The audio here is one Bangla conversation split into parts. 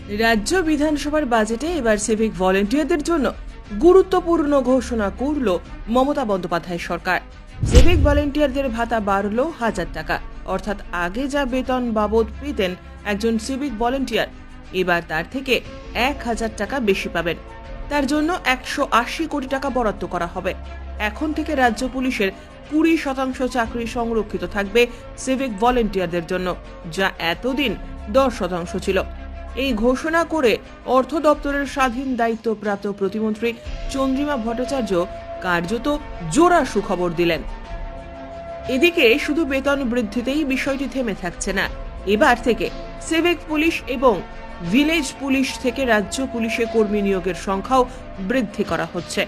রাজ্য বিধানসভার বাজেটে এবার সিভিক ভলেন্টিয়ারদের জন্য গুরুত্বপূর্ণ ঘোষণা করল মমতা বন্দ্যোপাধ্যায় সরকার। সিভিক ভলেন্টিয়ারদের ভাতা বাড়ল 1000 টাকা, অর্থাৎ আগে যা বেতন বাবদ পেতেন একজন সিভিক ভলেন্টিয়ার, এবার তার থেকে 1000 টাকা বেশি পাবেন। তার জন্য 180 কোটি টাকা বরাদ্দ করা হবে। এখন থেকে রাজ্য পুলিশের 20% চাকরি সংরক্ষিত থাকবে সিভিক ভলেন্টিয়ারদের জন্য, যা এতদিন 10% ছিল। এই ঘোষণা করে অর্থ দপ্তরের স্বাধীন দায়িত্বপ্রাপ্ত প্রতিমন্ত্রী চন্দ্রিমা ভট্টাচার্য কার্যত জোড়া সুখবর দিলেন। এদিকে শুধু বেতন বৃদ্ধিতেই বিষয়টি থেমে থাকছে না, এবার থেকে সিভিক পুলিশ এবং ভিলেজ পুলিশ থেকে রাজ্য পুলিশে কর্মী নিয়োগের সংখ্যাও বৃদ্ধি করা হচ্ছে।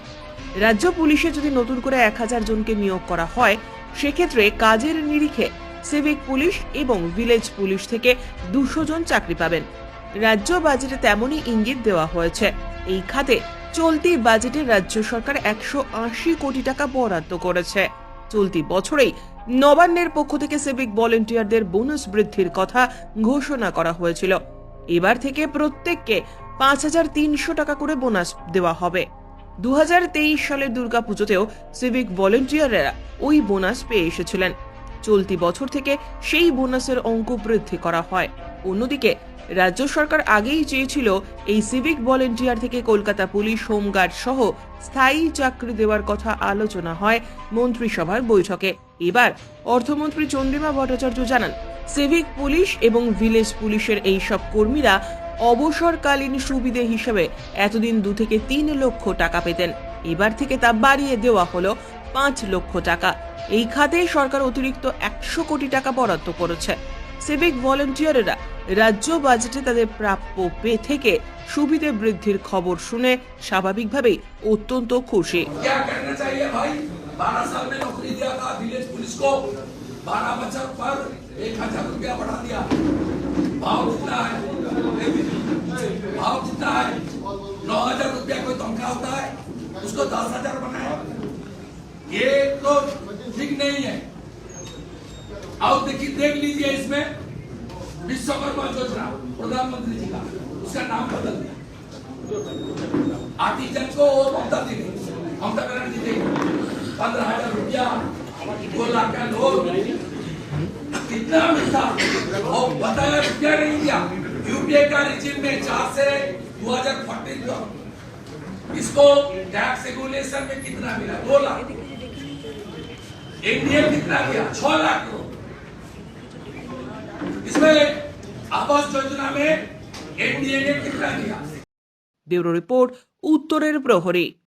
রাজ্য পুলিশে যদি নতুন করে 1000 জনকে নিয়োগ করা হয়, সেক্ষেত্রে কাজের নিরিখে সিভিক পুলিশ এবং ভিলেজ পুলিশ থেকে 200 জন চাকরি পাবেন। রাজ্য বাজেটে তেমনই ইঙ্গিত দেওয়া হয়েছে। এই খাতে চলতি বাজেটে রাজ্য সরকার 180 কোটি টাকা বরাদ্দ করেছে। চলতি বছরেই নবান্নের পক্ষ থেকে সিভিক ভলেন্টিয়ারদের বোনাস বৃদ্ধির কথা ঘোষণা করা হয়েছিল। এবার থেকে প্রত্যেককে 5300 টাকা করে বোনাস দেওয়া হবে। 2023 সালের দুর্গাপুজোতেও সিভিক ভলেন্টিয়াররা ওই বোনাস পেয়ে এসেছিলেন। চলতি বছর থেকে সেই বোনাসের অঙ্ক বৃদ্ধি করা হয়। অন্যদিকে রাজ্য সরকার আগেই চেয়েছিল এই সিভিক ভলেন্টিয়ার থেকে কলকাতা পুলিশ, হোমগার্ড সহ স্থায়ী চাকরি দেওয়ার কথা আলোচনা হয় মন্ত্রিসভার বৈঠকে। এবার অর্থমন্ত্রী চন্দ্রিমা ভট্টাচার্য জানান, সিভিক পুলিশ এবং ভিলেজ পুলিশের এই সব কর্মীরা অবসরকালীন সুবিধে হিসেবে এতদিন 2 থেকে 3 লক্ষ টাকা পেতেন। এবার থেকে তা বাড়িয়ে দেওয়া হলো 5 লক্ষ টাকা। এই খাতে সরকার অতিরিক্ত 100 কোটি টাকা বরাদ্দ করেছে। সিভিক ভলেন্টিয়াররা রাজ্য বাজেটে তাদের প্রাপ্য থেকে সুবিধে বৃদ্ধির খবর শুনে স্বাভাবিকভাবেই অত্যন্ত খুশি। 12 साल में नौकरी दिया था विलेज पुलिस को, 12 बच्चों पर 1000 रुपया बढ़ा दिया। भाव कितना है? भाव कितना है? 9000 रुपया कोई तनख्वाह होता है, उसको 10000 बनाया। ये तो ठीक नहीं है। आओ देखिए, देख लीजिए इसमें विश्वकर्मा योजना प्रधानमंत्री जी का, उसका नाम बदल दिया। आर्टिजन को वो ममता दी गई, ममता बनर्जी देगी 15,000 रुपया, 2 लाख का लोन, कितना मिलता और बताया रुपया नहीं दिया। यूपीए का रिजिम में 4 से 2014 तक इसको टैक्स रेगुलेशन में कितना मिला? 2 लाख। एनडीए कितना दिया? 6 लाख करोड़। इसमें आवास योजना में एनडीए ने कितना दिया? ब्यूरो रिपोर्ट, उत्तरेर प्रहरी।